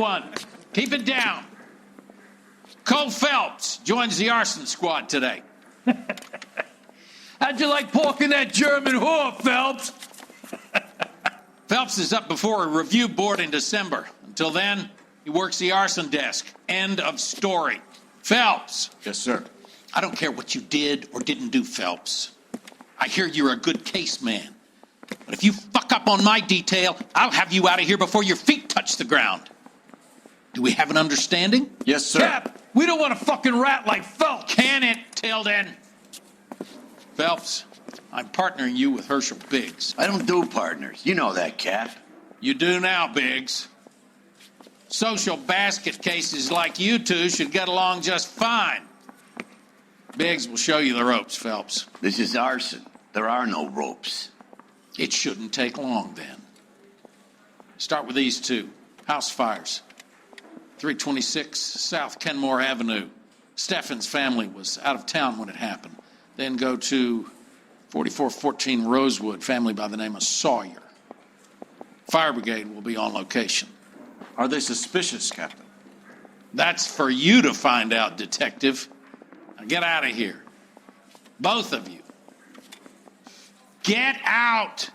everyone. Keep it down. Cole Phelps joins the arson squad today. How'd you like porking that German whore, Phelps? Phelps is up before a review board in December. Until then, he works the arson desk. End of story. Phelps. Yes, sir. I don't care what you did or didn't do, Phelps. I hear you're a good case man. But if you fuck up on my detail, I'll have you out of here before your feet touch the ground. Do we have an understanding? Yes, sir. Cap, we don't want a fucking rat like Phelps. Can it, Tilden? Phelps, I'm partnering you with Herschel Biggs. I don't do partners. You know that, Cap. You do now, Biggs. Social basket cases like you two should get along just fine. Biggs will show you the ropes, Phelps. This is arson. There are no ropes. It shouldn't take long, then. Start with these two. House fires. 326 South Kenmore Avenue. Steffen's family was out of town when it happened. Then go to 4414 Rosewood, family by the name of Sawyer. Fire brigade will be on location. Are they suspicious, Captain? That's for you to find out, Detective. Now get out of here. Both of you. Get out!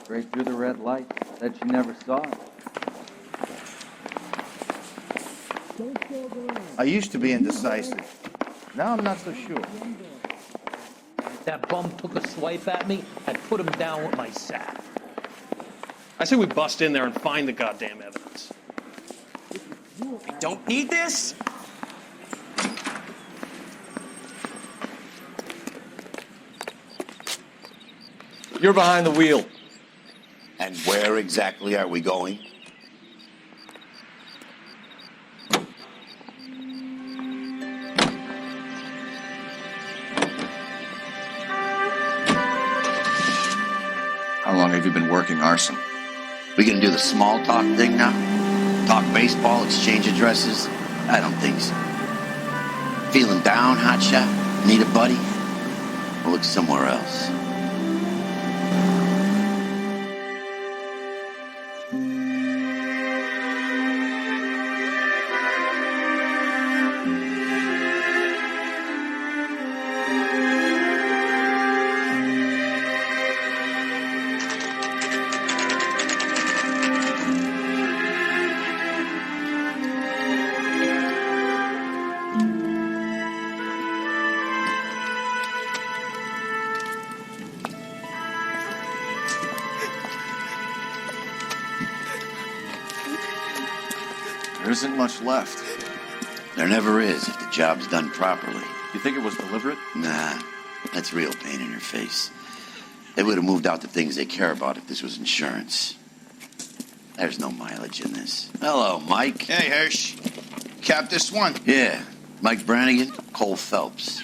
Straight through the red light. Said she never saw it. I used to be indecisive. Now I'm not so sure. If that bum took a swipe at me, I'd put him down with my sack. I say we bust in there and find the goddamn evidence. We don't need this? You're behind the wheel. And where exactly are we going? How long have you been working arson? We gonna do the small talk thing now? Talk baseball, exchange addresses? I don't think so. Feeling down, hotshot? Need a buddy? We'll look somewhere else. There isn't much left. There never is if the job's done properly. You think it was deliberate? Nah, that's real pain in her face. They would have moved out the things they care about if this was insurance. There's no mileage in this. Hello, Mike. Hey, Hirsch. Cap this one. Yeah, Mike Brannigan, Cole Phelps.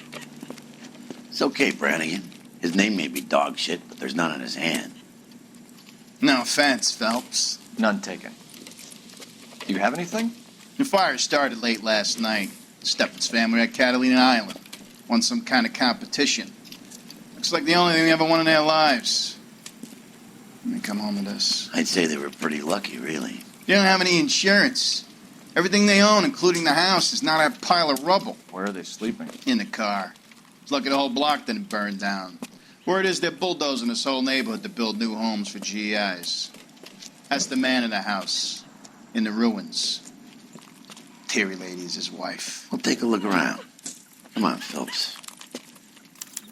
It's okay, Brannigan. His name may be dog shit, but there's none on his hand. No offense, Phelps. None taken. Do you have anything? The fire started late last night. Steffen's family at Catalina Island. Won some kind of competition. Looks like the only thing they ever won in their lives. And they come home to this. I'd say they were pretty lucky, really. They don't have any insurance. Everything they own, including the house, is not a pile of rubble. Where are they sleeping? In the car. It's lucky the whole block didn't burn down. Word is they're bulldozing this whole neighborhood to build new homes for GIs. That's the man in the house. In the ruins. Terry lady is his wife. We'll take a look around. Come on, Phelps.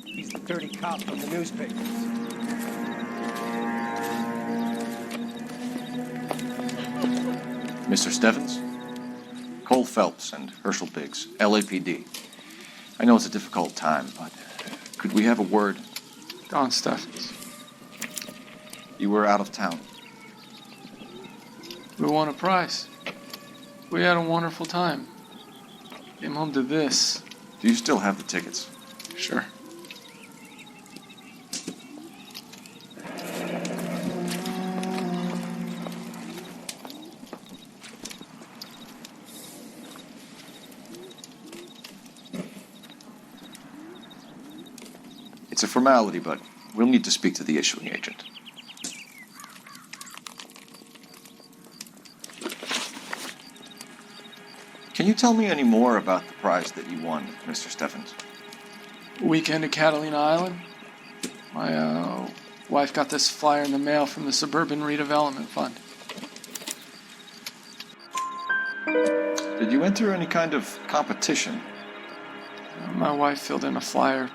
He's the dirty cop from the newspapers. Mr. Steffens? Cole Phelps and Herschel Biggs, LAPD. I know it's a difficult time, but could we have a word? Don Steffens. You were out of town. We won a prize. We had a wonderful time. Came home to this. Do you still have the tickets? Sure. It's a formality, but we'll need to speak to the issuing agent. Can you tell me any more about the prize that you won, Mr. Steffens? Weekend at Catalina Island. My wife got this flyer in the mail from the Suburban Redevelopment Fund. Did you enter any kind of competition? My wife filled in a flyer.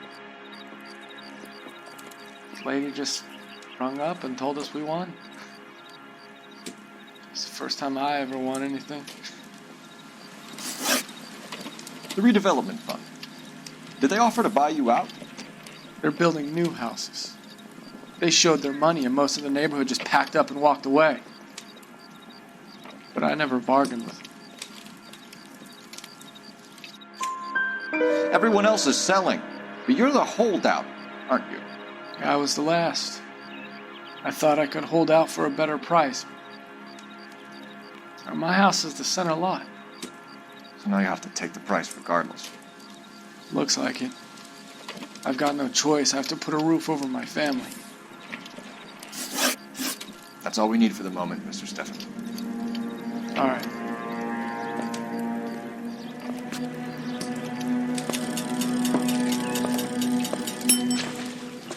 This lady just rung up and told us we won. It's the first time I ever won anything. The redevelopment fund. Did they offer to buy you out? They're building new houses. They showed their money and most of the neighborhood just packed up and walked away. But I never bargained with them. Everyone else is selling, but you're the holdout, aren't you? I was the last. I thought I could hold out for a better price. Now, my house is the center lot. So now you have to take the price regardless. Looks like it. I've got no choice. I have to put a roof over my family. That's all we need for the moment, Mr. Steffens. All right.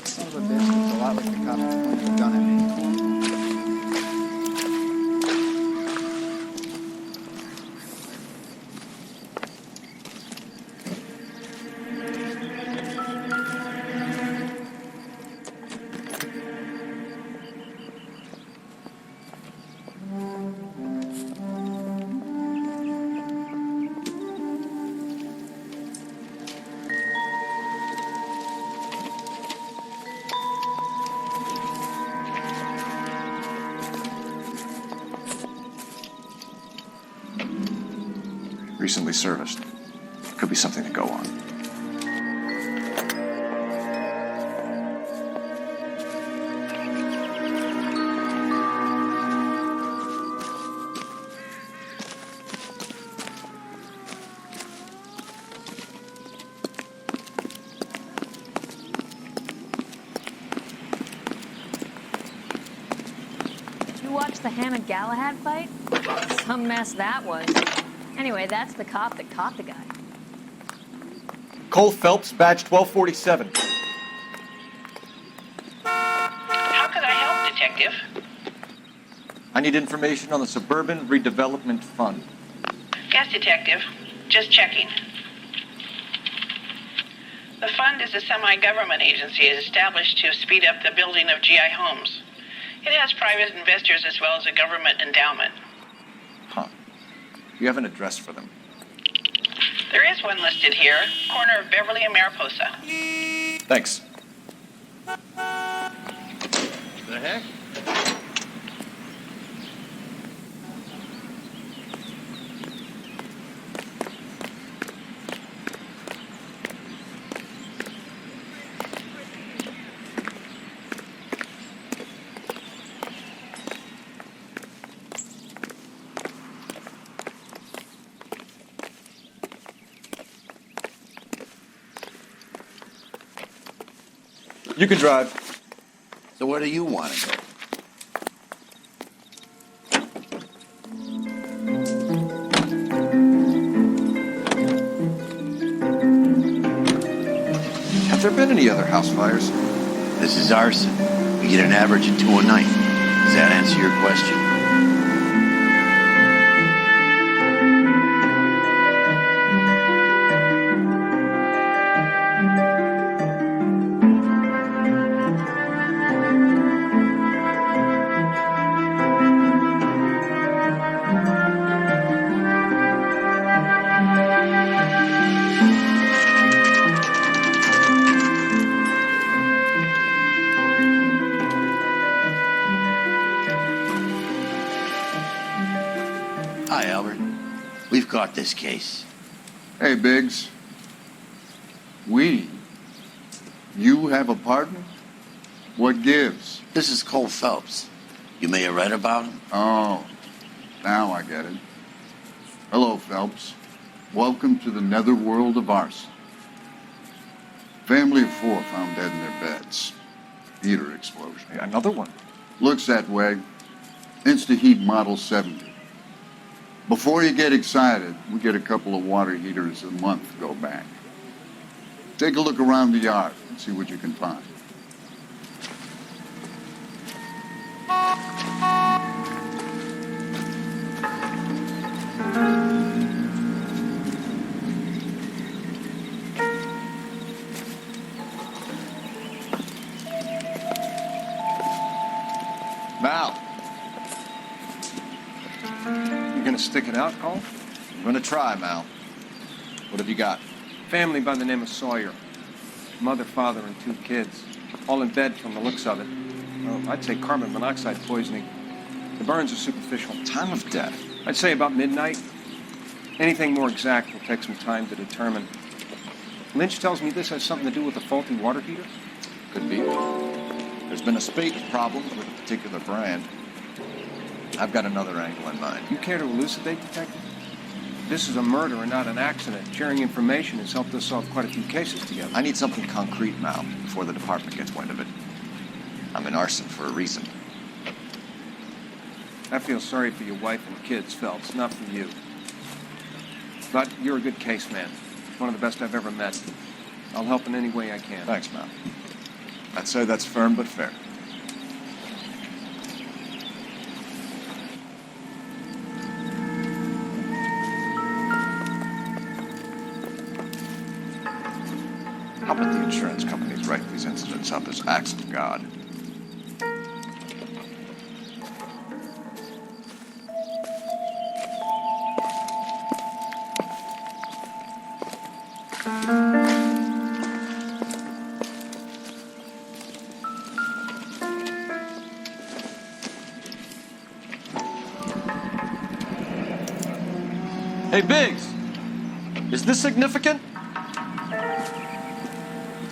Son of a bitch looks a lot like the cop that pointed a gun at me. Recently serviced. Could be something to go on. You watched the Hannah Galahad fight? Some mess that was. Anyway, that's the cop that caught the guy. Cole Phelps, badge 1247. How could I help, Detective? I need information on the Suburban Redevelopment Fund. Yes, Detective. Just checking. The fund is a semi-government agency established to speed up the building of GI homes. It has private investors as well as a government endowment. Huh. You have an address for them? There is one listed here, corner of Beverly and Mariposa. Thanks. The heck? You can drive. So where do you want to go? Have there been any other house fires? This is arson. We get an average of 2 a night. Does that answer your question? Hi, Albert. We've caught this case. Hey, Biggs. We? You have a partner? What gives? This is Cole Phelps. You may have read about him. Oh, now I get it. Hello, Phelps. Welcome to the netherworld of arson. Family of 4 found dead in their beds. Heater explosion. Hey, another one. Looks that way. Insta-Heat Model 70. Before you get excited, we get a couple of water heaters a month to go back. Take a look around the yard and see what you can find. Mal, You gonna stick it out, Cole? I'm gonna try, Mal. What have you got? Family by the name of Sawyer. Mother, father, and 2 kids. All in bed from the looks of it. Well, I'd say carbon monoxide poisoning. The burns are superficial. Time of death. I'd say about midnight. Anything more exact will take some time to determine. Lynch tells me this has something to do with the faulty water heater. Could be. There's been a spate of problems with a particular brand. I've got another angle in mind. You care to elucidate, Detective? This is a murder and not an accident. Sharing information has helped us solve quite a few cases together. I need something concrete, Mal, before the department gets wind of it. I'm in arson for a reason. I feel sorry for your wife and kids, Phelps, not for you. But you're a good case man. One of the best I've ever met. I'll help in any way I can. Thanks, Mal. I'd say that's firm but fair. How about the insurance companies write these incidents up as acts of God? Hey, Biggs! Is this significant?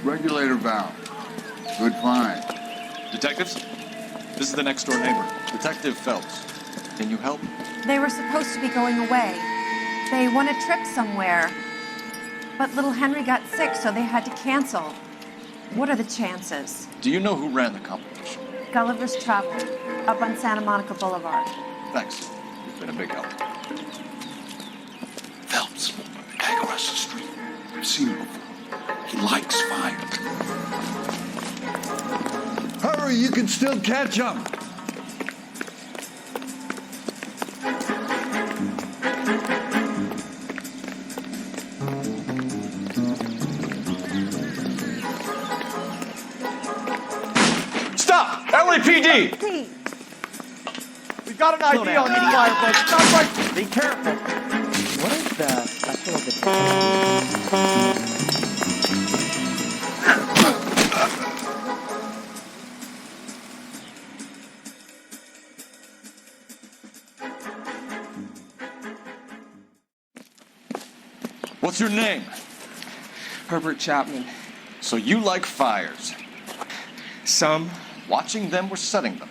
Regulator valve. Good find. Detectives, this is the next door neighbor. Detective Phelps, can you help? They were supposed to be going away. They won a trip somewhere. But little Henry got sick, so they had to cancel. What are the chances? Do you know who ran the competition? Gulliver's Travel, up on Santa Monica Boulevard. Thanks. You've been a big help. Phelps, the guy across the street. I've seen him before. He likes fire. Hurry, you can still catch him. Stop! LAPD! Please. We've got an ID on this fire, folks. Not right. Be careful. What is that? I feel like it's... What's your name? Herbert Chapman. So you like fires. Some. Watching them or setting them?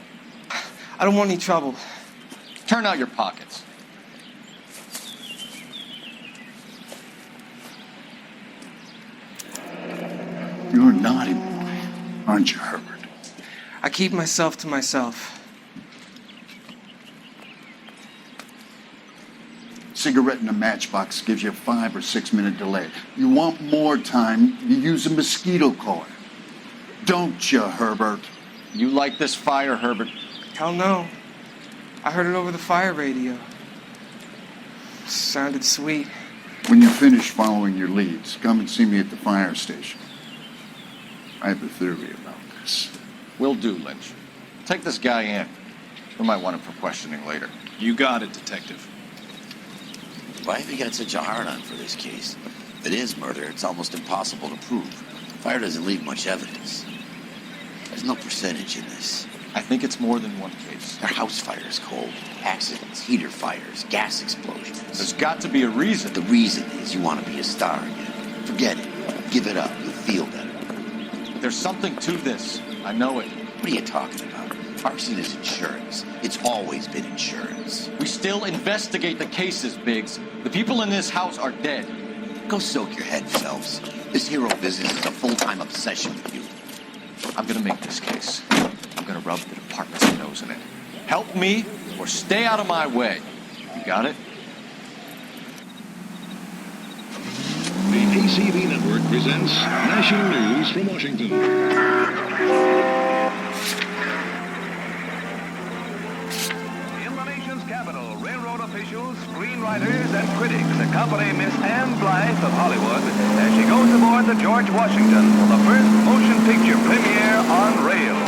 I don't want any trouble. Turn out your pockets. You're a naughty boy, aren't you, Herbert? I keep myself to myself. Cigarette in a matchbox gives you a 5 or 6 minute delay. You want more time, you use a mosquito coil. Don't you, Herbert? You like this fire, Herbert? Hell no. I heard it over the fire radio. Sounded sweet. When you finish following your leads, come and see me at the fire station. I have a theory about this. Will do, Lynch. Take this guy in. We might want him for questioning later. You got it, Detective. Why have you got such a hard-on for this case? If it is murder, it's almost impossible to prove. Fire doesn't leave much evidence. There's no percentage in this. I think it's more than one case. There are house fires, Cole. Accidents, heater fires, gas explosions. There's got to be a reason. The reason is you want to be a star again. Forget it. Give it up. You'll feel better. There's something to this. I know it. What are you talking about? Arson is insurance. It's always been insurance. We still investigate the cases, Biggs. The people in this house are dead. Go soak your head, Phelps. This hero business is a full-time obsession with you. I'm gonna make this case. I'm gonna rub the department's nose in it. Help me or stay out of my way. You got it? The ACB Network presents National News from Washington. Capital, railroad officials, screenwriters, and critics accompany Miss Anne Blythe of Hollywood as she goes aboard the George Washington for the first motion picture premiere on rails.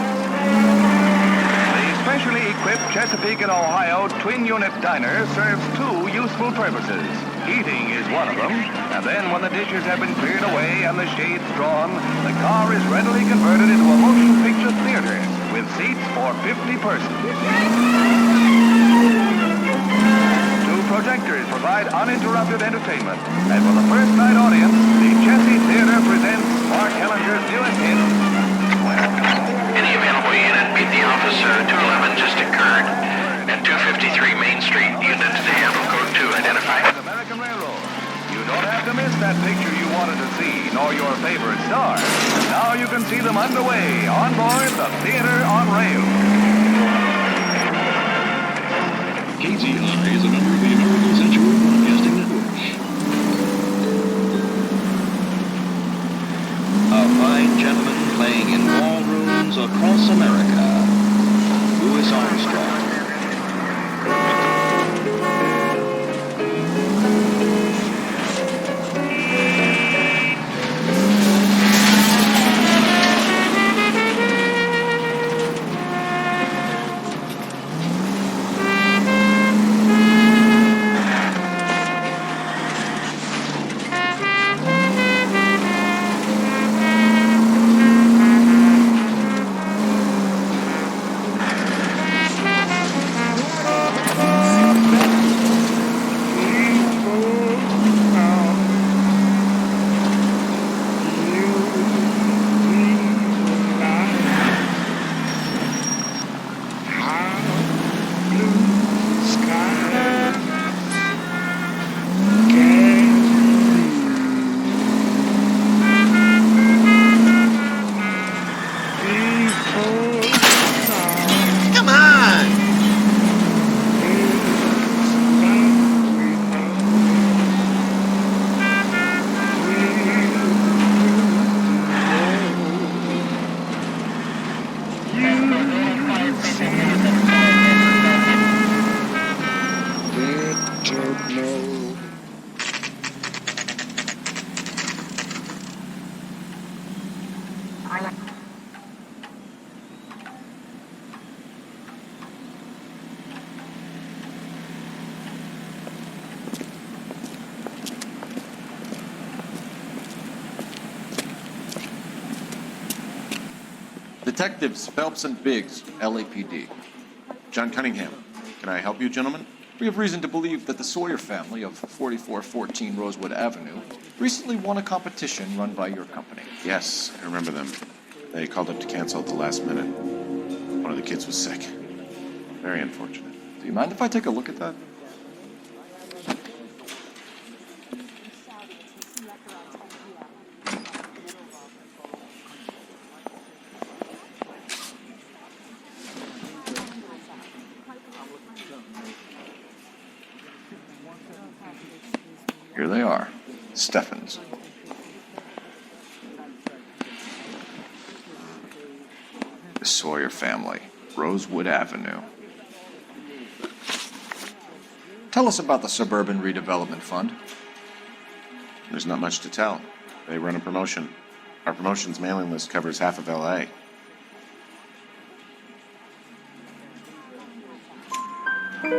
The specially equipped Chesapeake and Ohio twin-unit diner serves two useful purposes. Eating is one of them, and then when the dishes have been cleared away and the shades drawn, the car is readily converted into a motion picture theater with seats for 50 persons. Projectors provide uninterrupted entertainment. And for the first night audience, the Chessie Theater presents Mark Hellinger's newest hit. Any available unit, meet the office. 211 just occurred at 253 Main Street. Unit vehicle code 2 identified. American Railroad. You don't have to miss that picture you wanted to see, nor your favorite star. Now you can see them underway on board the Theater on Rail. KZI is a member of the American Century Broadcasting Network. A fine gentleman playing in ballrooms across America. Louis Armstrong. Detectives Phelps and Biggs, LAPD. John Cunningham. Can I help you, gentlemen? We have reason to believe that the Sawyer family of 4414 Rosewood Avenue recently won a competition run by your company. Yes, I remember them. They called up to cancel at the last minute. One of the kids was sick. Very unfortunate. Do you mind if I take a look at that? Here they are, Steffens. The Sawyer family, Rosewood Avenue. Tell us about the Suburban Redevelopment Fund. There's not much to tell. They run a promotion. Our promotions mailing list covers half of LA.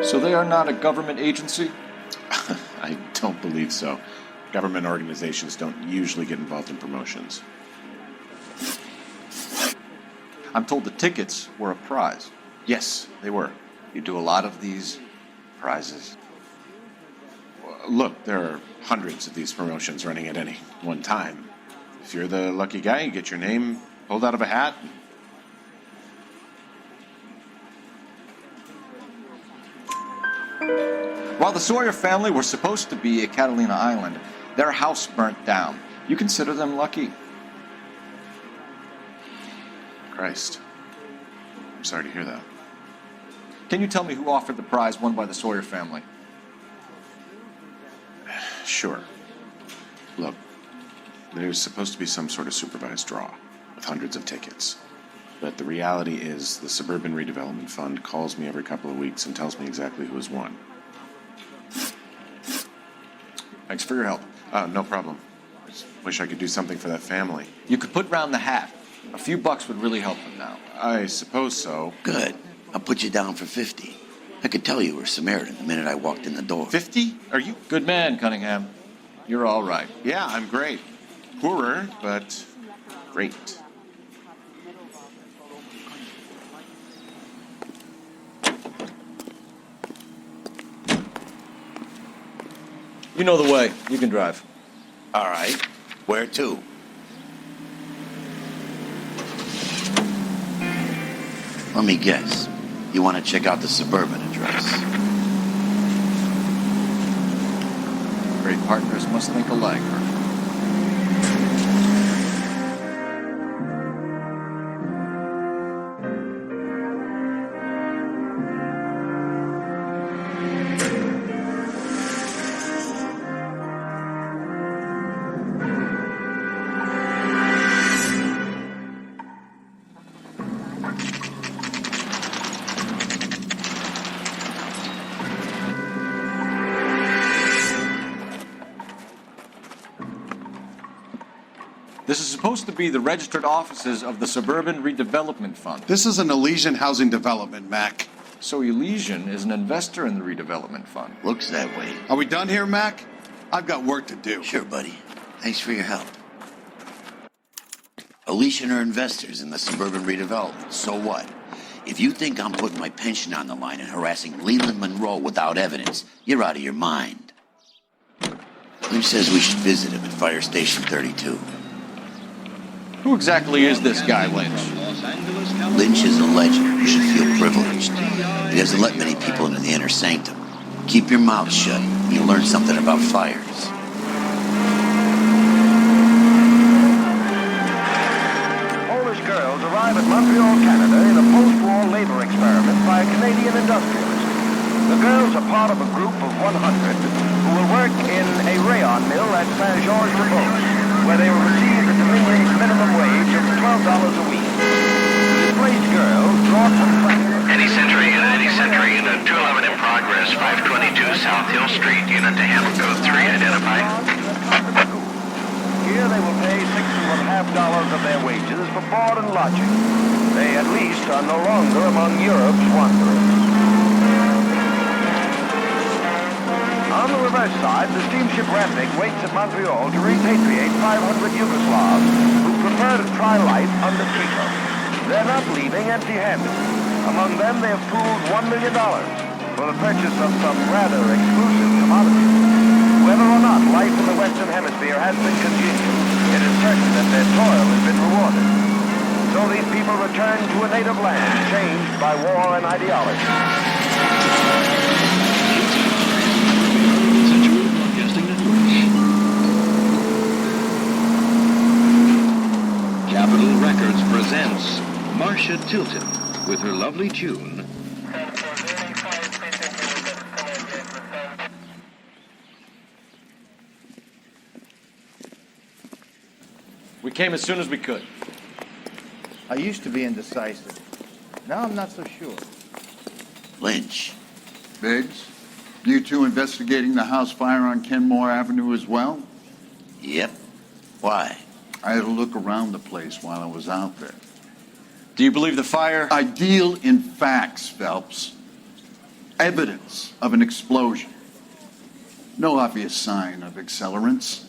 So they are not a government agency? I don't believe so. Government organizations don't usually get involved in promotions. I'm told the tickets were a prize. Yes, they were. You do a lot of these prizes. Look, there are hundreds of these promotions running at any one time. If you're the lucky guy, you get your name pulled out of a hat. While the Sawyer family were supposed to be at Catalina Island, their house burnt down. You consider them lucky. Christ. I'm sorry to hear that. Can you tell me who offered the prize won by the Sawyer family? Sure. Look, there was supposed to be some sort of supervised draw with hundreds of tickets. But the reality is the Suburban Redevelopment Fund calls me every couple of weeks and tells me exactly who has won. Thanks for your help. No problem. I just wish I could do something for that family. You could put round the hat. A few bucks would really help them now. I suppose so. Good. I'll put you down for 50. I could tell you were Samaritan the minute I walked in the door. 50? Are you? Good man, Cunningham. You're all right. Yeah, I'm great. Poorer, but great. You know the way. You can drive. All right. Where to? Let me guess. You want to check out the Suburban address? Great partners must think alike. This is supposed to be the registered offices of the Suburban Redevelopment Fund. This is an Elysian housing development, Mac. So Elysian is an investor in the redevelopment fund. Looks that way. Are we done here, Mac? I've got work to do. Sure, buddy. Thanks for your help. Elysian are investors in the Suburban Redevelopment. So what? If you think I'm putting my pension on the line and harassing Leland Monroe without evidence, you're out of your mind. Lynch says we should visit him at Fire Station 32. Who exactly is this guy, Lynch? Lynch is a legend. You should feel privileged. He doesn't let many people into the inner sanctum. Keep your mouth shut, and you'll learn something about fires. Polish girls arrive at Montreal, Canada in a post-war labor experiment by a Canadian industrialist. The girls are part of a group of 100 who will work in a rayon mill at Saint-Georges-de-Beauce, where they will receive the Dominion's minimum wage of $12 a week. The displaced girls draw from Any Century Unit 211 in progress, 522 South Hill Street, Unit to handle code 3 identified. Here they will pay $6.50 of their wages for board and lodging. They at least are no longer among Europe's wanderers. On the reverse side, the steamship Ratnik waits at Montreal to repatriate 500 Yugoslavs who prefer to try life under Tito. They're not leaving empty-handed. Among them, they have pooled $1 million for the purchase of some rather exclusive commodities. Whether or not life in the Western Hemisphere has been congenial, it is certain that their toil has been rewarded. So these people return to a native land changed by war and ideology. Capitol Records presents Marcia Tilton with her lovely tune. We came as soon as we could. I used to be indecisive. Now I'm not so sure. Lynch. Biggs, you two investigating the house fire on Kenmore Avenue as well? Yep. Why? I had a look around the place while I was out there. Do you believe the fire? I deal in facts, Phelps. Evidence of an explosion. No obvious sign of accelerants.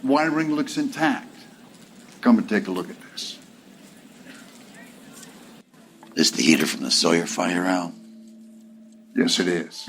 Wiring looks intact. Come and take a look at this. This the heater from the Sawyer fire, Al? Yes, it is.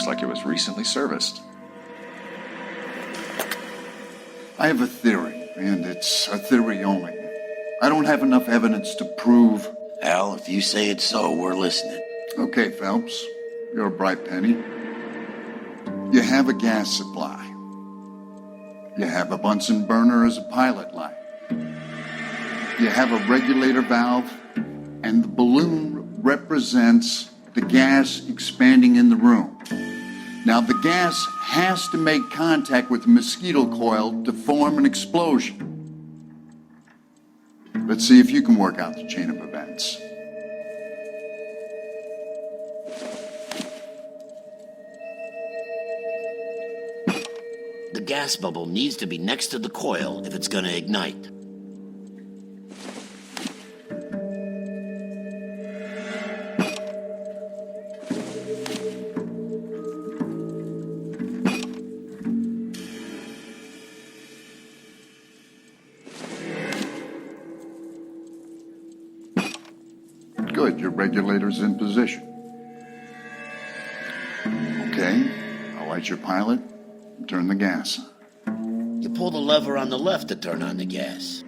like it was recently serviced. I have a theory, and it's a theory only. I don't have enough evidence to prove... Al, if you say it's so, we're listening. Okay, Phelps. You're a bright penny. You have a gas supply. You have a Bunsen burner as a pilot light. You have a regulator valve, and the balloon represents the gas expanding in the room. Now, the gas has to make contact with the mosquito coil to form an explosion. Let's see if you can work out the chain of events. The gas bubble needs to be next to the coil if it's going to ignite. Good, your regulator's in position. Okay, I'll light your pilot and turn the gas on. You pull the lever on the left to turn on the gas.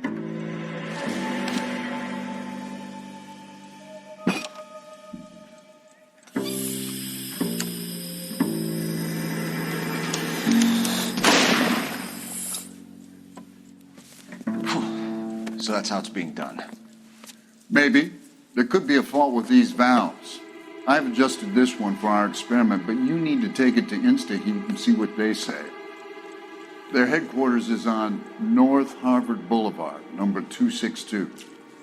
So that's how it's being done. Maybe. There could be a fault with these valves. I've adjusted this one for our experiment, but you need to take it to InstaHeat and see what they say. Their headquarters is on North Harvard Boulevard, number 262.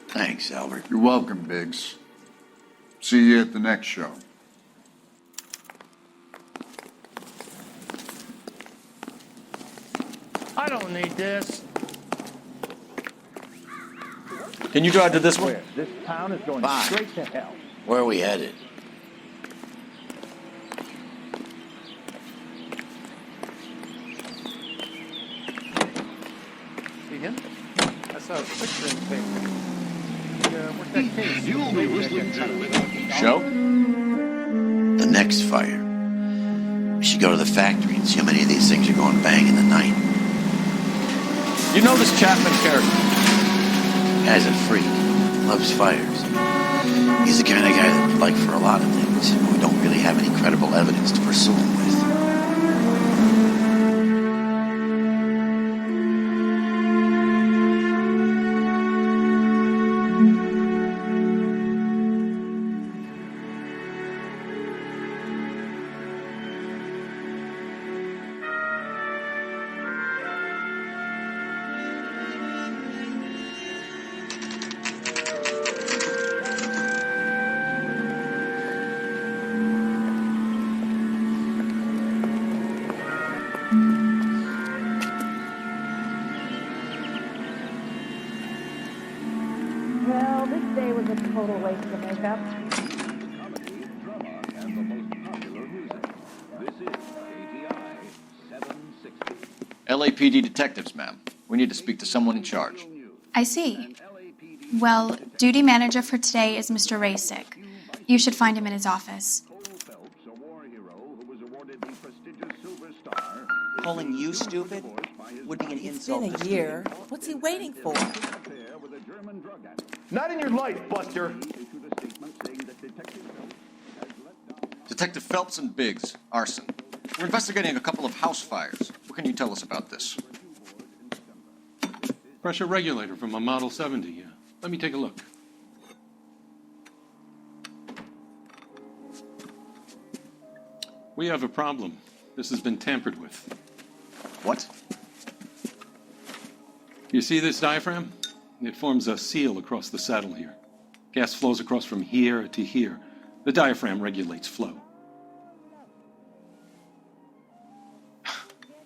Thanks, Albert. You're welcome, Biggs. See you at the next show. I don't need this. Can you drive to this one? This town is going Fine. straight to hell. Where are we headed? See him? I saw a picture in the paper. Where's that case? You'll be whistling too without me. Show? The next fire. We should go to the factory and see how many of these things are going bang in the night. You know this Chapman character? Guy's a freak. Loves fires. He's the kind of guy that we'd like for a lot of things, but we don't really have any credible evidence to pursue him with. Well, this day was a total waste of makeup. LAPD detectives, ma'am. We need to speak to someone in charge. I see. Well, duty manager for today is Mr. Raysick. You should find him in his office. Calling you stupid would be an insult. It's been a year. What's he waiting for? Not in your life, Buster. Detective Phelps and Biggs, arson. We're investigating a couple of house fires. What can you tell us about this? Pressure regulator from a Model 70, yeah. Let me take a look. We have a problem. This has been tampered with. What? You see this diaphragm? It forms a seal across the saddle here. Gas flows across from here to here. The diaphragm regulates flow.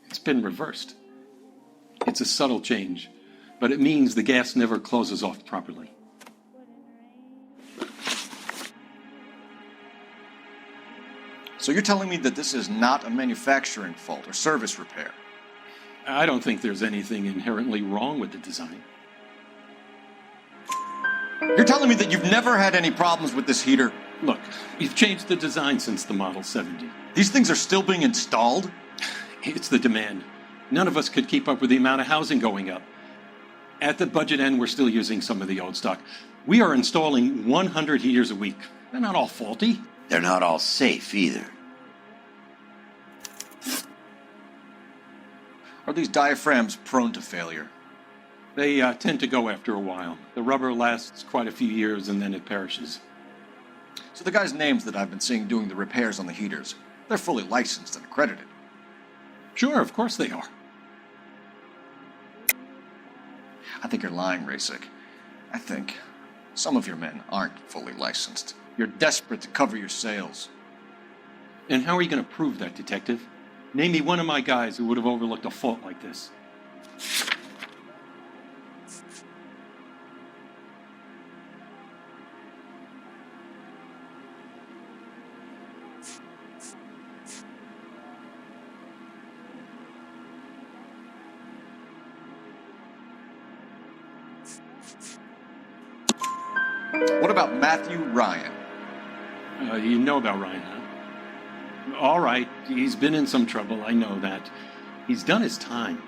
It's been reversed. It's a subtle change, but it means the gas never closes off properly. So you're telling me that this is not a manufacturing fault or service repair? I don't think there's anything inherently wrong with the design. You're telling me that you've never had any problems with this heater? Look, you've changed the design since the Model 70. These things are still being installed? It's the demand. None of us could keep up with the amount of housing going up. At the budget end, we're still using some of the old stock. We are installing 100 heaters a week. They're not all faulty. They're not all safe either. Are these diaphragms prone to failure? They tend to go after a while. The rubber lasts quite a few years and then it perishes. So the guys' names that I've been seeing doing the repairs on the heaters, they're fully licensed and accredited. Sure, of course they are. I think you're lying, Rasik. I think some of your men aren't fully licensed. You're desperate to cover your sales. And how are you going to prove that, Detective? Name me one of my guys who would have overlooked a fault like this. What about Matthew Ryan? You know about Ryan, huh? All right, he's been in some trouble, I know that. He's done his time.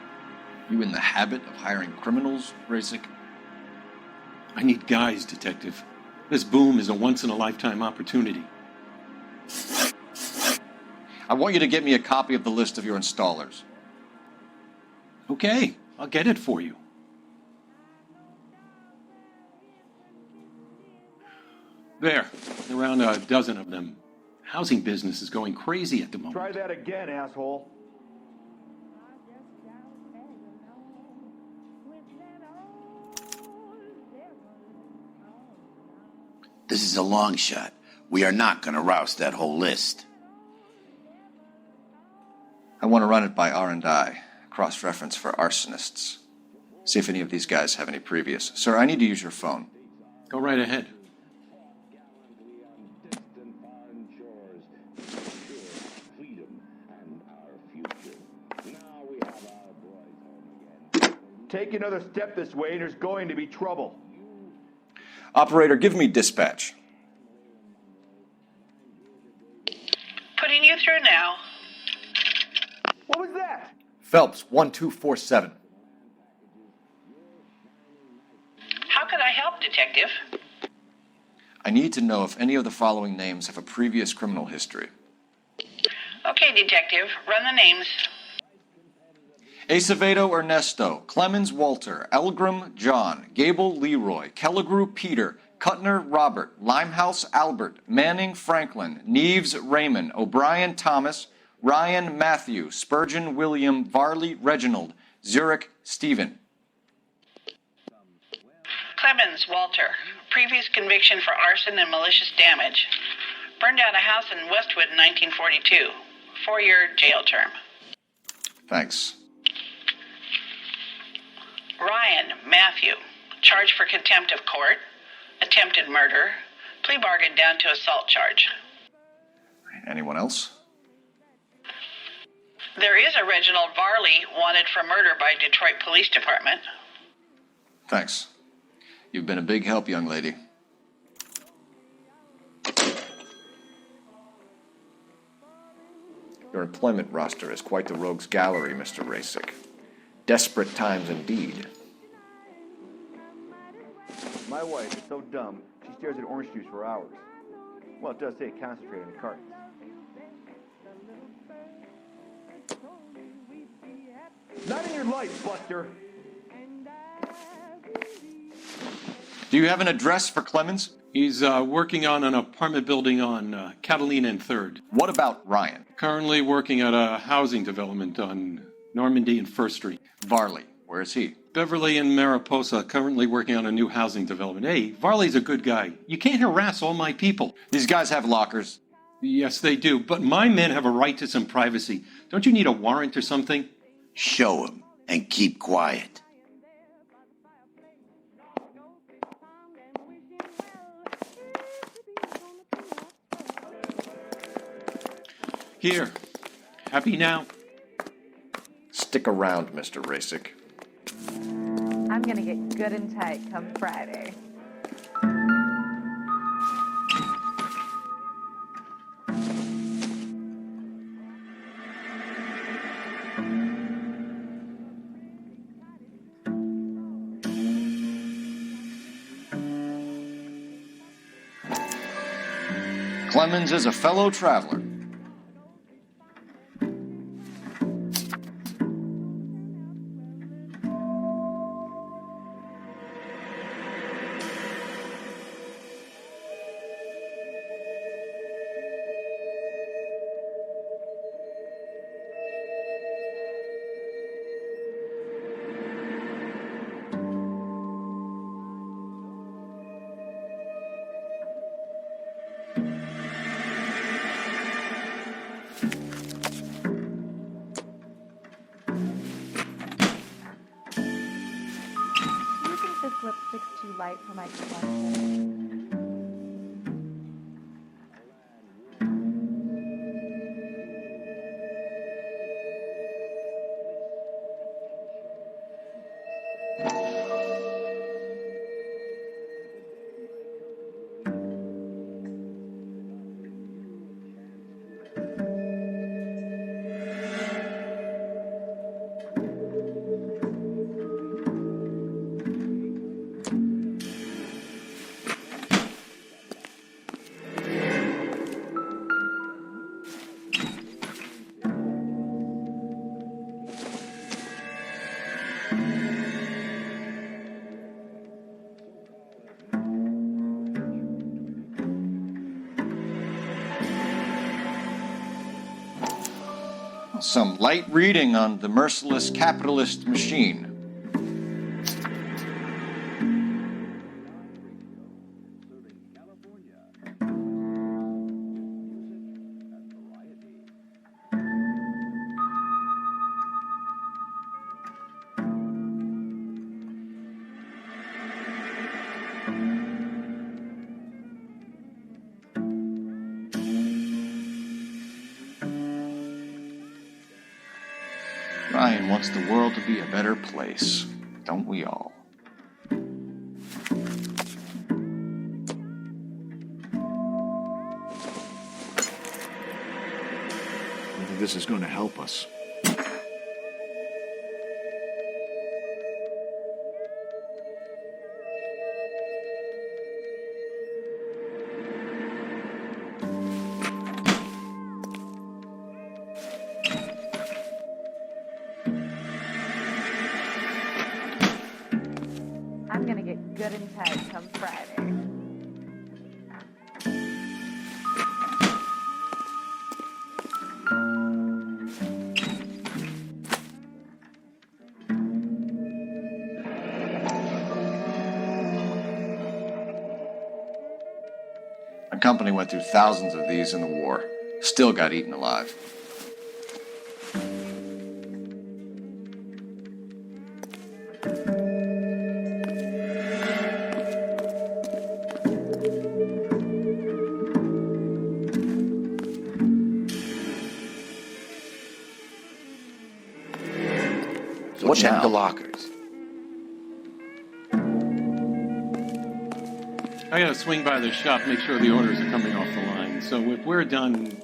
You in the habit of hiring criminals, Rasik? I need guys, Detective. This boom is a once-in-a-lifetime opportunity. I want you to get me a copy of the list of your installers. Okay, I'll get it for you. There, around a dozen of them. Housing business is going crazy at the moment. Try that again, asshole. This is a long shot. We are not going to roust that whole list. I want to run it by R&I, cross-reference for arsonists. See if any of these guys have any previous. Sir, I need to use your phone. Go right ahead. Take another step this way and there's going to be trouble. Operator, give me dispatch. Putting you through now. What was that? Phelps, 1247. How could I help, Detective? I need to know if any of the following names have a previous criminal history. Okay, Detective, run the names. Acevedo Ernesto, Clemens Walter, Elgram John, Gable Leroy, Kelligrew Peter, Cutner Robert, Limehouse Albert, Manning Franklin, Neves Raymond, O'Brien Thomas, Ryan Matthew, Spurgeon William, Varley Reginald, Zurich Stephen. Clemens Walter, previous conviction for arson and malicious damage. Burned down a house in Westwood in 1942. 4-year jail term. Thanks. Ryan Matthew, charged for contempt of court, attempted murder, plea bargain down to assault charge. Anyone else? There is a Reginald Varley wanted for murder by Detroit Police Department. Thanks. You've been a big help, young lady. Your employment roster is quite the rogues gallery, Mr. Rasik. Desperate times indeed. My wife is so dumb, she stares at orange juice for hours. Well, it does say concentrate on the cartons. Not in your life, Buster. Do you have an address for Clemens? He's working on an apartment building on Catalina and 3rd. What about Ryan? Currently working at a housing development on Normandy and 1st Street. Varley, where is he? Beverly and Mariposa, currently working on a new housing development. Hey, Varley's a good guy. You can't harass all my people. These guys have lockers. Yes, they do, but my men have a right to some privacy. Don't you need a warrant or something? Show him and keep quiet. Here. Happy now? Stick around, Mr. Rasik. I'm gonna get good and tight come Friday. Clemens is a fellow traveler. This lipstick's too light for my complexion. Some light reading on the merciless capitalist machine. Ryan wants the world to be a better place, don't we all? Whether this is going to help us. I'm gonna get good and tight come Friday. My company went through thousands of these in the war. Still got eaten alive. So check the lockers. I gotta swing by the shop, make sure the orders are coming off the line. So if we're done.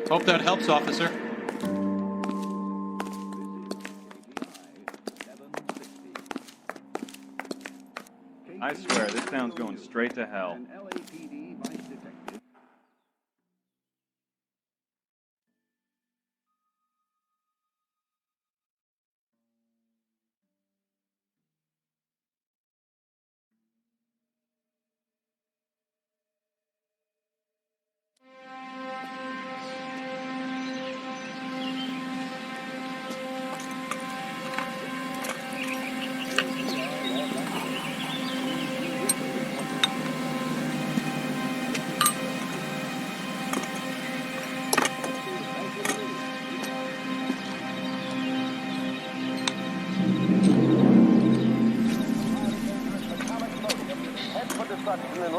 Hope that helps, officer. I swear, this town's going straight to hell.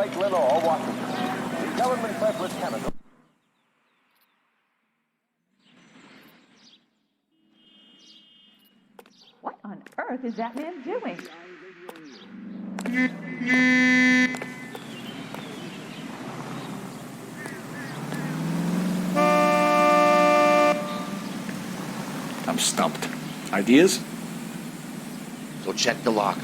Lake, Lenore, Washington. The government said with Canada. What on earth is that man doing? I'm stumped. Ideas? Go check the lockers.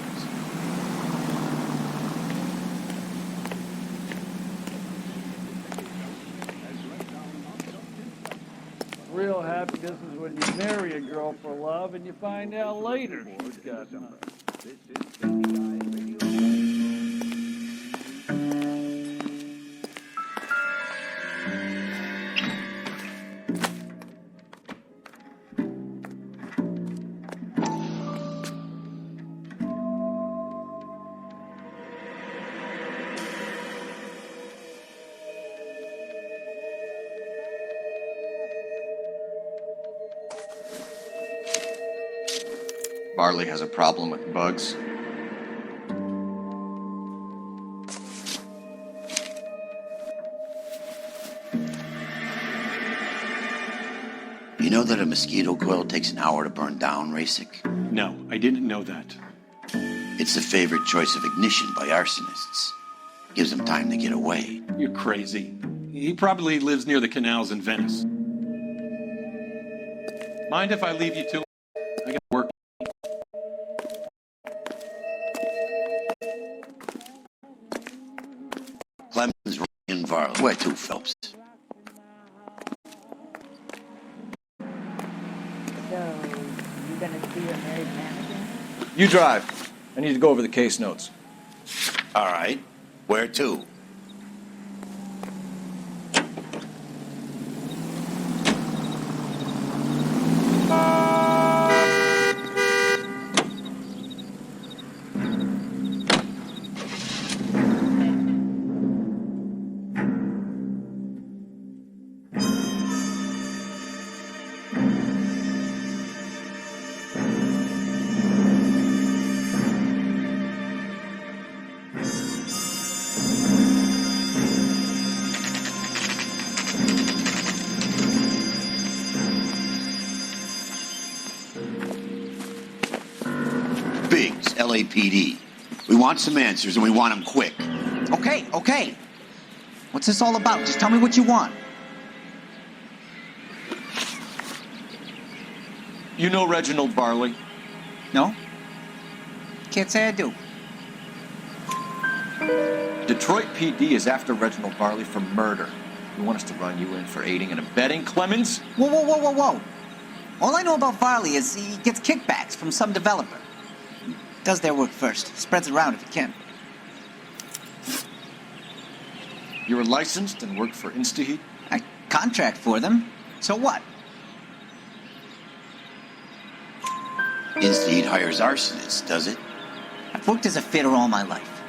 Real happiness is when you marry a girl for love and you find out later she's got nothing. Barley has a problem with bugs. You know that a mosquito coil takes an hour to burn down, Rasic? No, I didn't know that. It's the favorite choice of ignition by arsonists. Gives them time to get away. You're crazy. He probably lives near the canals in Venice. Mind if I leave you to it? I got work. Clemens, Ryan, Varley. Where to, Phelps? So, you gonna see your married man again? You drive. I need to go over the case notes. All right. Where to? Biggs, LAPD. We want some answers and we want them quick. Okay. What's this all about? Just tell me what you want. You know Reginald Barley? No? Can't say I do. Detroit PD is after Reginald Barley for murder. You want us to run you in for aiding and abetting, Clemens? Whoa. All I know about Varley is he gets kickbacks from some developer. Does their work first. Spreads it around if he can. You're licensed and work for InstaHeat? I contract for them. So what? InstaHeat hires arsonists, does it? I've worked as a fitter all my life.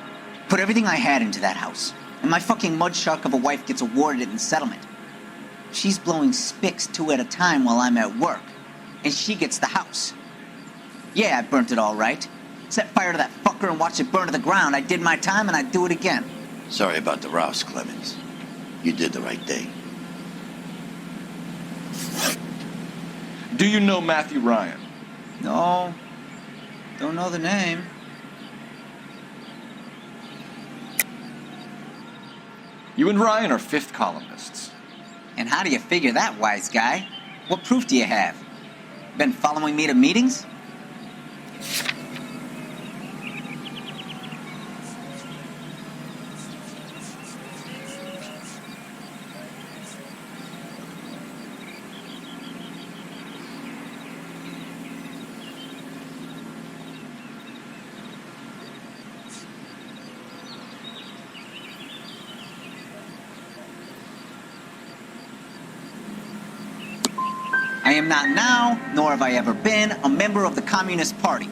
Put everything I had into that house. And my fucking mud shark of a wife gets awarded it in settlement. She's blowing spics 2 at a time while I'm at work. And she gets the house. Yeah, I burnt it all right. Set fire to that fucker and watched it burn to the ground. I did my time and I'd do it again. Sorry about the rouse, Clemens. You did the right thing. Do you know Matthew Ryan? No. Don't know the name. You and Ryan are fifth columnists. And how do you figure that, wise guy? What proof do you have? Been following me to meetings? I am not now, nor have I ever been, a member of the Communist Party.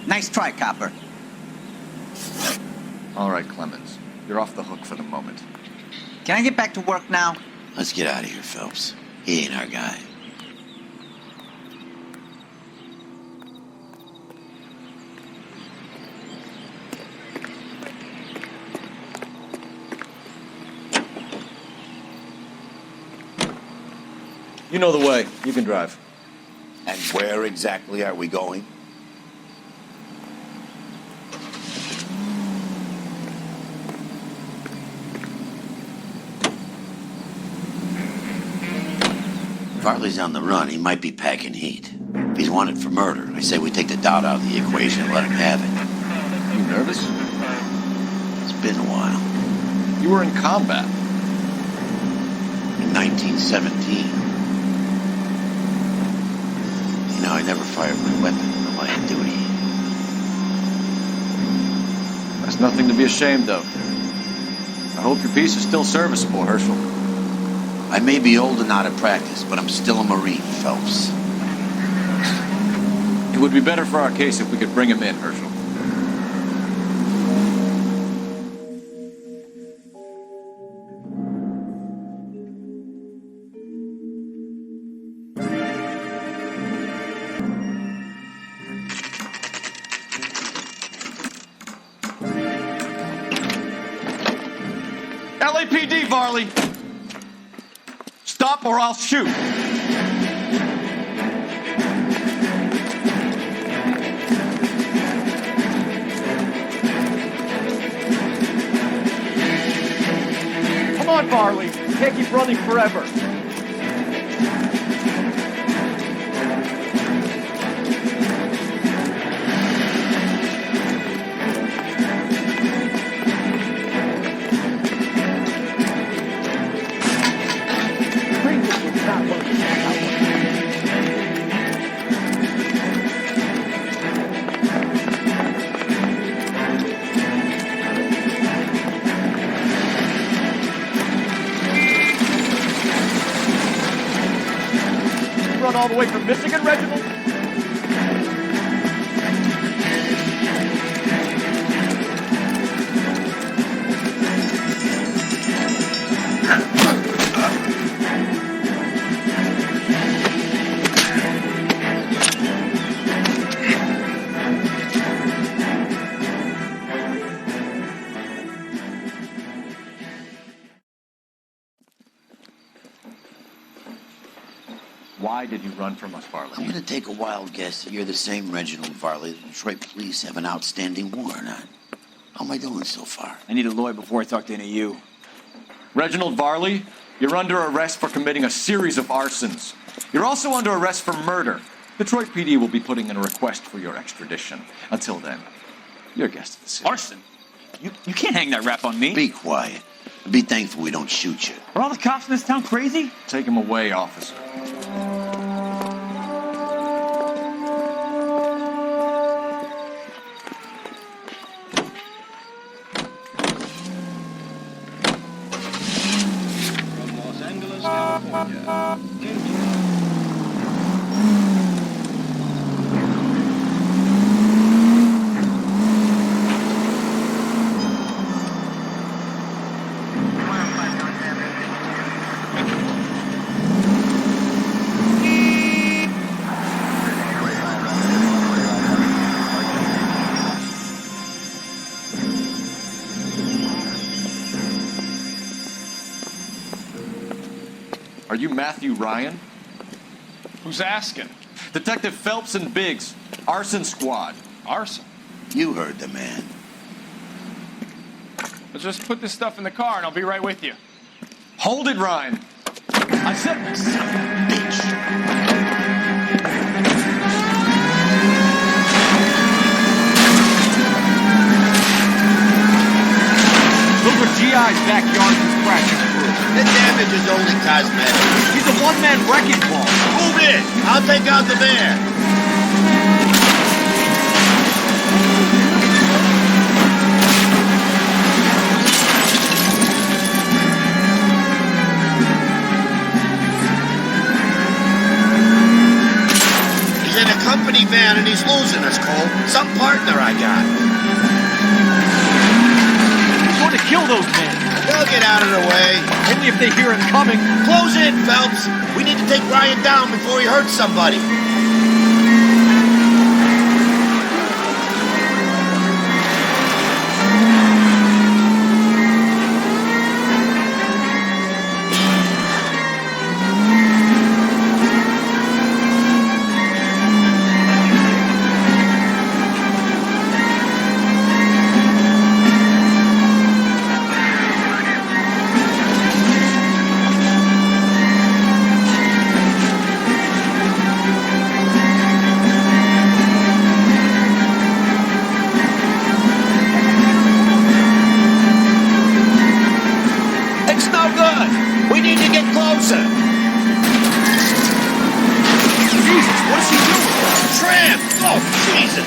Nice try, copper. All right, Clemens. You're off the hook for the moment. Can I get back to work now? Let's get out of here, Phelps. He ain't our guy. You know the way. You can drive. And where exactly are we going? Farley's on the run. He might be packing heat. If he's wanted for murder, I say we take the doubt out of the equation and let him have it. You nervous? It's been a while. You were in combat. In 1917. You know, I never fired my weapon in the line of duty. That's nothing to be ashamed of. I hope your piece is still serviceable, Herschel. I may be old and out of practice, but I'm still a Marine, Phelps. It would be better for our case if we could bring him in, Herschel. LAPD, Varley! Stop or I'll shoot! Come on, Varley. You can't keep running forever. Run all the way from Michigan, Reginald? Why did you run from us, Varley? I'm gonna take a wild guess that you're the same Reginald Varley the Detroit police have an outstanding warrant on. How am I doing so far? I need a lawyer before I talk to any of you. Reginald Varley, you're under arrest for committing a series of arsons. You're also under arrest for murder. Detroit PD will be putting in a request for your extradition. Until then, you're a guest of the city. Arson? You can't hang that rap on me. Be quiet. Be thankful we don't shoot you. Are all the cops in this town crazy? Take him away, officer. Los Angeles, California. Are you Matthew Ryan? Who's asking? Detective Phelps and Biggs, arson squad. Arson? You heard the man. Let's just put this stuff in the car and I'll be right with you. Hold it, Ryan. I said... Bitch. Look what GI's backyard is crashing through. The damage is only cosmetic. He's a one-man wrecking ball. Move in. I'll take out the van. He's in a company van and he's losing us, Cole. Some partner I got. He's going to kill those men. They'll get out of the way. Only if they hear him coming. Close in, Phelps. We need to take Ryan down before he hurts somebody. man! Oh, Jesus!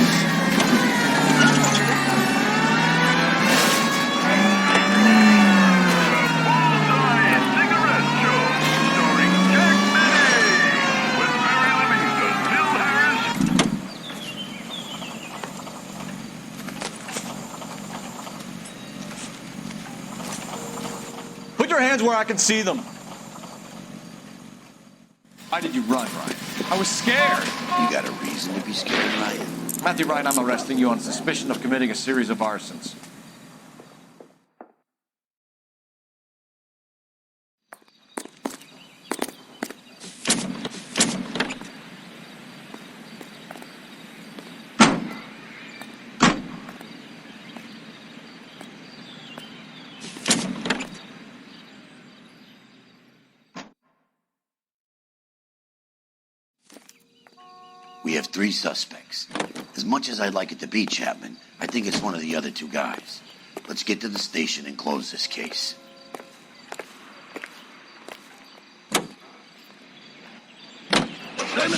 Put your hands where I can see them. Why did you run, Ryan? I was scared. You got a reason to be scared, Ryan. Matthew Ryan, I'm arresting you on suspicion of committing a series of arsons. We have 3 suspects. As much as I'd like it to be Chapman, I think it's one of the other 2 guys. Let's get to the station and close this case. I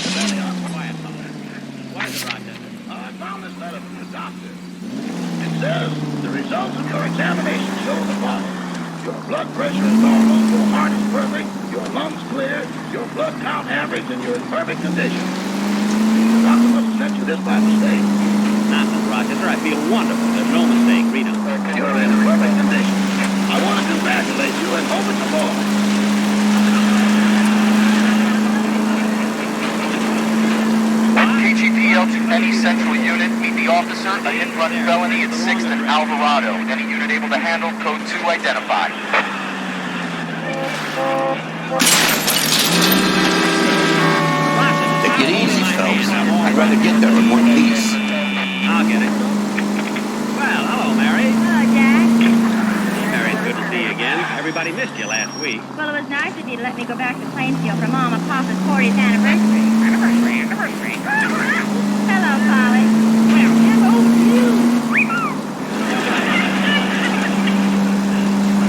found this letter from the doctor. It says the results of your examination show the following. Your blood pressure is normal, your heart is perfect, your lungs clear, your blood count average, and you're in perfect condition. The doctor must have sent you this by mistake. Nonsense, Rochester. I feel wonderful. There's no mistake, Rita. You're in perfect condition. I want to congratulate you and open the ball. KGPL to any central unit. Meet the officer. A hit-run felony at 6th and Alvarado. Any unit able to handle code 2 identified. Take it easy, Phelps. I'd rather get there in one piece. I'll get it. Well, hello, Mary. Hello, Jack. Mary, it's good to see you again. Everybody missed you last week. Well, it was nice of you to let me go back to Plainfield for Mom and Papa's 40th anniversary. Anniversary. Hello, Polly. Well, hello, you.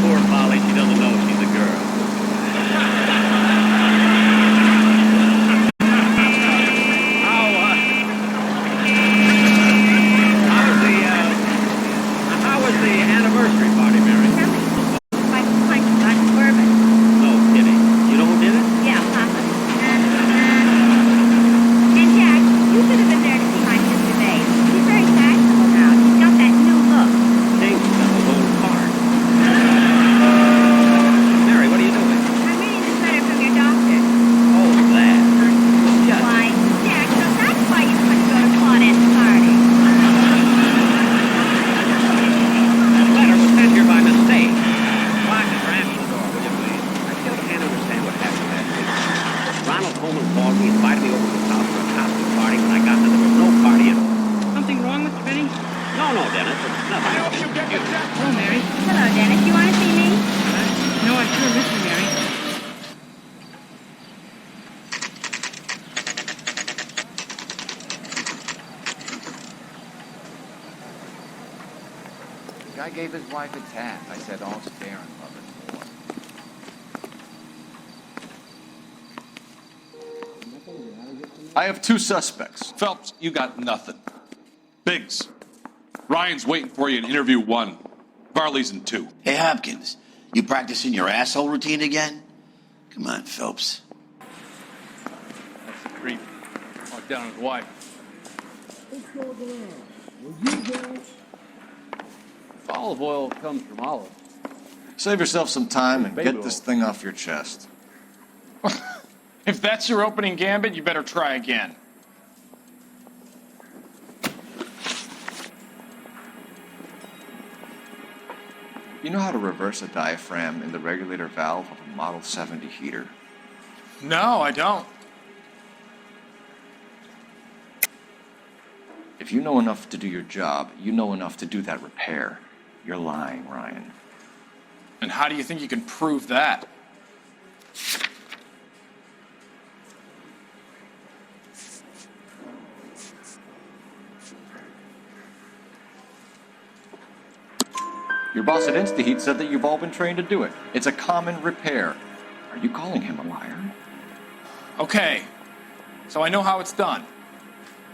Poor Polly, she doesn't know she's a girl. How was the anniversary party, Mary? Like punch on bourbon. No kidding. You know who did it? Yeah, Papa. And Jack, you should have been there to see my sister Babe. She's very fashionable now. She's got that new look. James got a little card. Mary, what are you doing? I'm reading this letter from your doctor. Oh, that. Just. Why, Jack, so that's why you couldn't go to Claudette's party. That letter was sent here by mistake. Lock it or answer the door, will you, please? I still can't understand what happened that day. Ronald Coleman called me, invited me over to his house for a costume party. When I got there, there was no party at all. Something wrong, Mr. Benny? No, Dennis. It's nothing. Oh, Mary. Hello, Dennis. You want to see me? No, I sure miss you, Mary. The guy gave his wife a tap. I said, all fair and love and war. I have 2 suspects. Phelps, you got nothing. Biggs, Ryan's waiting for you in interview 1. Varley's in 2. Hey, Hopkins, you practicing your asshole routine again? Come on, Phelps. That's a creep. Walked down on his wife. Olive oil comes from olive. Save yourself some time and get this thing off your chest. If that's your opening gambit, you better try again. You know how to reverse a diaphragm in the regulator valve of a Model 70 heater? No, I don't. If you know enough to do your job, you know enough to do that repair. You're lying, Ryan. And how do you think you can prove that? Your boss at InstaHeat said that you've all been trained to do it. It's a common repair. Are you calling him a liar? Okay, so I know how it's done.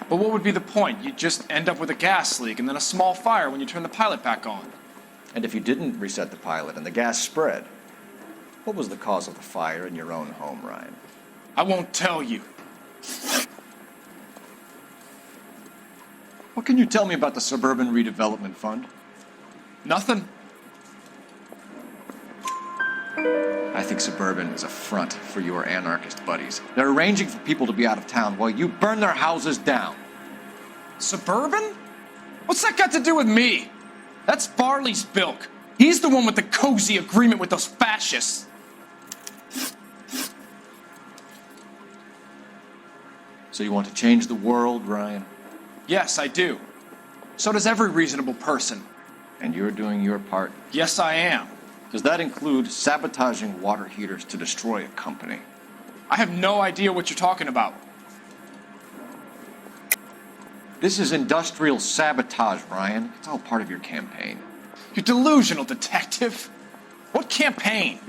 But what would be the point? You'd just end up with a gas leak and then a small fire when you turn the pilot back on. And if you didn't reset the pilot and the gas spread, what was the cause of the fire in your own home, Ryan? I won't tell you. What can you tell me about the Suburban Redevelopment Fund? Nothing. I think Suburban is a front for your anarchist buddies. They're arranging for people to be out of town while you burn their houses down. Suburban? What's that got to do with me? That's Varley's bilk. He's the one with the cozy agreement with those fascists. So you want to change the world, Ryan? Yes, I do. So does every reasonable person. And you're doing your part? Yes, I am. Does that include sabotaging water heaters to destroy a company? I have no idea what you're talking about. This is industrial sabotage, Ryan. It's all part of your campaign. You're delusional, detective. What campaign?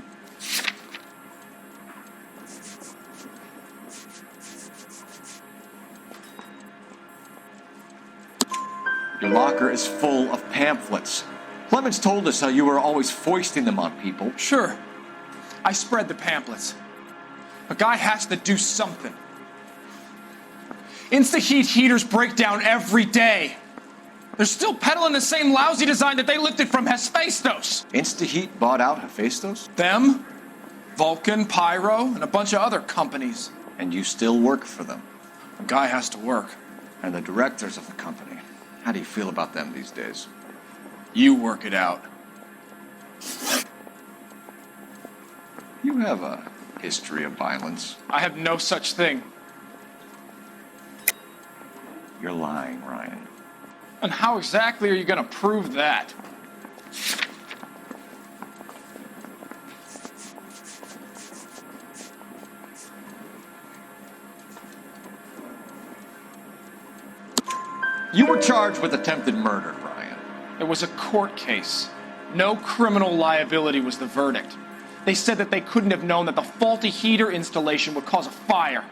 Your locker is full of pamphlets. Clemens told us how you were always foisting them on people. Sure. I spread the pamphlets. A guy has to do something. Insta-heat heaters break down every day. They're still peddling the same lousy design that they lifted from Hephaestus. Insta-heat bought out Hephaestus? Them, Vulcan, Pyro, and a bunch of other companies. And you still work for them? A guy has to work. And the directors of the company. How do you feel about them these days? You work it out. You have a history of violence. I have no such thing. You're lying, Ryan. And how exactly are you going to prove that? You were charged with attempted murder, Ryan. It was a court case. No criminal liability was the verdict. They said that they couldn't have known that the faulty heater installation would cause a fire.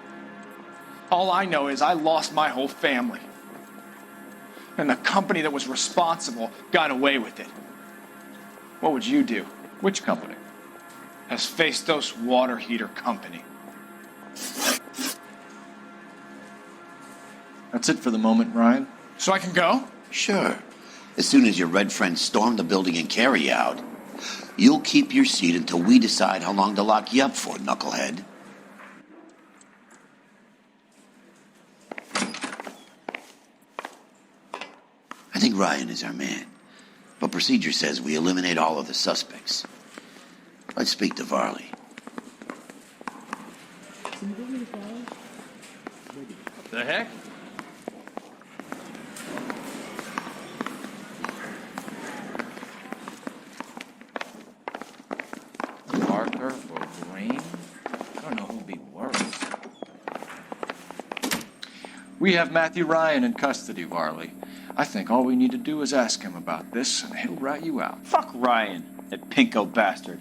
All I know is I lost my whole family. And the company that was responsible got away with it. What would you do? Which company? Hephaestus Water Heater Company. That's it for the moment, Ryan. So I can go? Sure. As soon as your red friends storm the building and carry you out, you'll keep your seat until we decide how long to lock you up for, knucklehead. I think Ryan is our man, but procedure says we eliminate all of the suspects. Let's speak to Varley. The heck? Parker or Green? I don't know who'd be worse. We have Matthew Ryan in custody, Varley. I think all we need to do is ask him about this, and he'll rat you out. Fuck Ryan, that pinko bastard.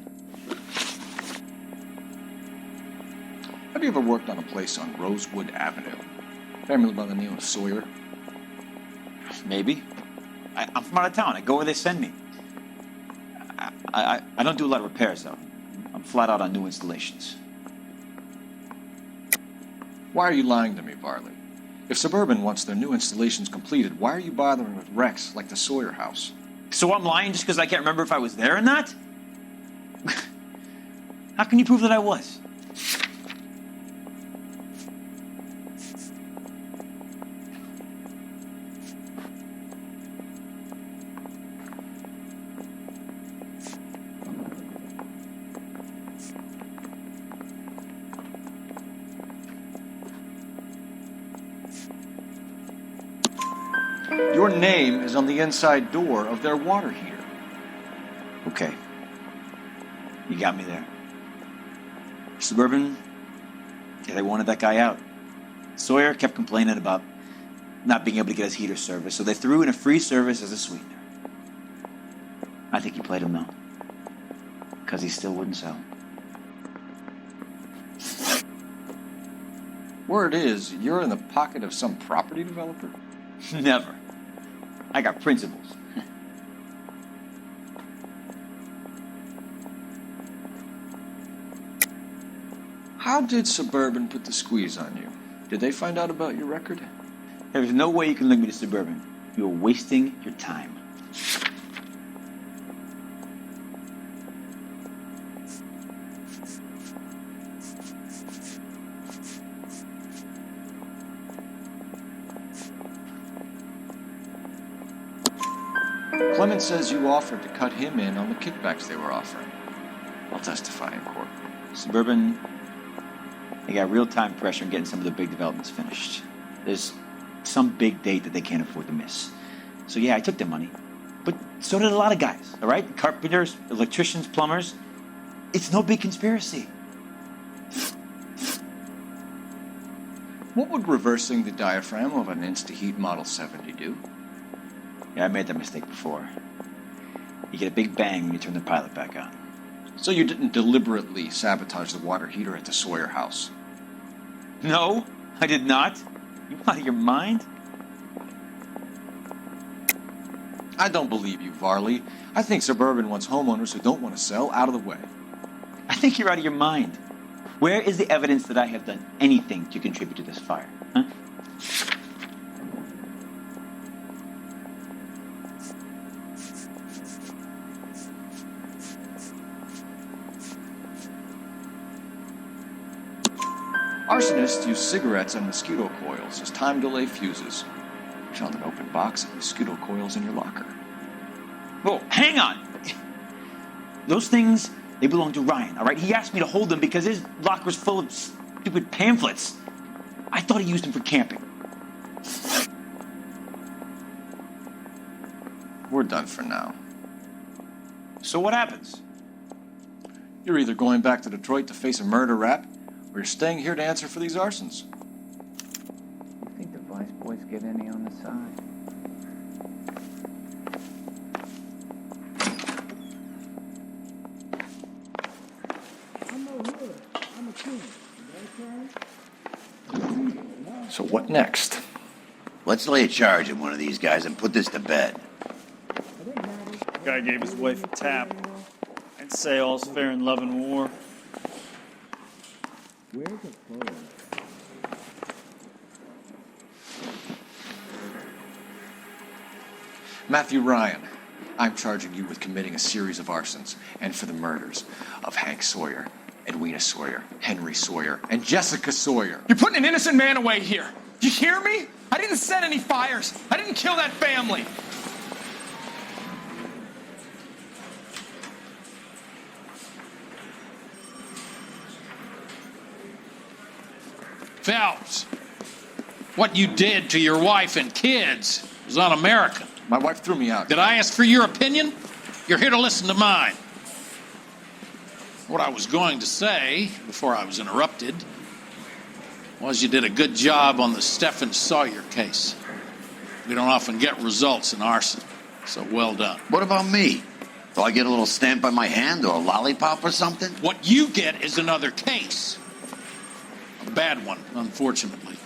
Have you ever worked on a place on Rosewood Avenue? Family by the name of Sawyer? Maybe. I'm from out of town. I go where they send me. I don't do a lot of repairs, though. I'm flat out on new installations. Why are you lying to me, Varley? If Suburban wants their new installations completed, why are you bothering with wrecks like the Sawyer house? So I'm lying just because I can't remember if I was there or not? How can you prove that I was? Your name is on the inside door of their water heater. Okay. You got me there. Suburban, yeah, they wanted that guy out. Sawyer kept complaining about not being able to get his heater service, so they threw in a free service as a sweetener. I think he played him, though. Because he still wouldn't sell. Word is, you're in the pocket of some property developer? Never. I got principles. How did Suburban put the squeeze on you? Did they find out about your record? There's no way you can link me to Suburban. You're wasting your time. Clement says you offered to cut him in on the kickbacks they were offering. I'll testify in court. Suburban, they got real-time pressure on getting some of the big developments finished. There's some big date that they can't afford to miss. So yeah, I took their money. But so did a lot of guys, all right? Carpenters, electricians, plumbers. It's no big conspiracy. What would reversing the diaphragm of an Instaheat Model 70 do? Yeah, I made that mistake before. You get a big bang when you turn the pilot back on. So you didn't deliberately sabotage the water heater at the Sawyer house? No, I did not. You out of your mind? I don't believe you, Varley. I think Suburban wants homeowners who don't want to sell out of the way. I think you're out of your mind. Where is the evidence that I have done anything to contribute to this fire? Huh? Arsonists use cigarettes and mosquito coils as time delay fuses. We found an open box of mosquito coils in your locker. Whoa, hang on! Those things, they belong to Ryan, all right? He asked me to hold them because his locker's full of stupid pamphlets. I thought he used them for camping. We're done for now. So what happens? You're either going back to Detroit to face a murder rap, or you're staying here to answer for these arsons. You think the Vice boys get any on the side? So what next? Let's lay a charge at one of these guys and put this to bed. Guy gave his wife a tap. I'd say all's fair in love and war. Where's the photo? Matthew Ryan, I'm charging you with committing a series of arsons and for the murders of Hank Sawyer, Edwina Sawyer, Henry Sawyer, and Jessica Sawyer. You're putting an innocent man away here. You hear me? I didn't set any fires. I didn't kill that family. Phelps, what you did to your wife and kids was un-American. My wife threw me out. Did I ask for your opinion? You're here to listen to mine. What I was going to say, before I was interrupted, was you did a good job on the Stephen Sawyer case. We don't often get results in arson, so well done. What about me? Do I get a little stamp by my hand or a lollipop or something? What you get is another case. A bad one, unfortunately.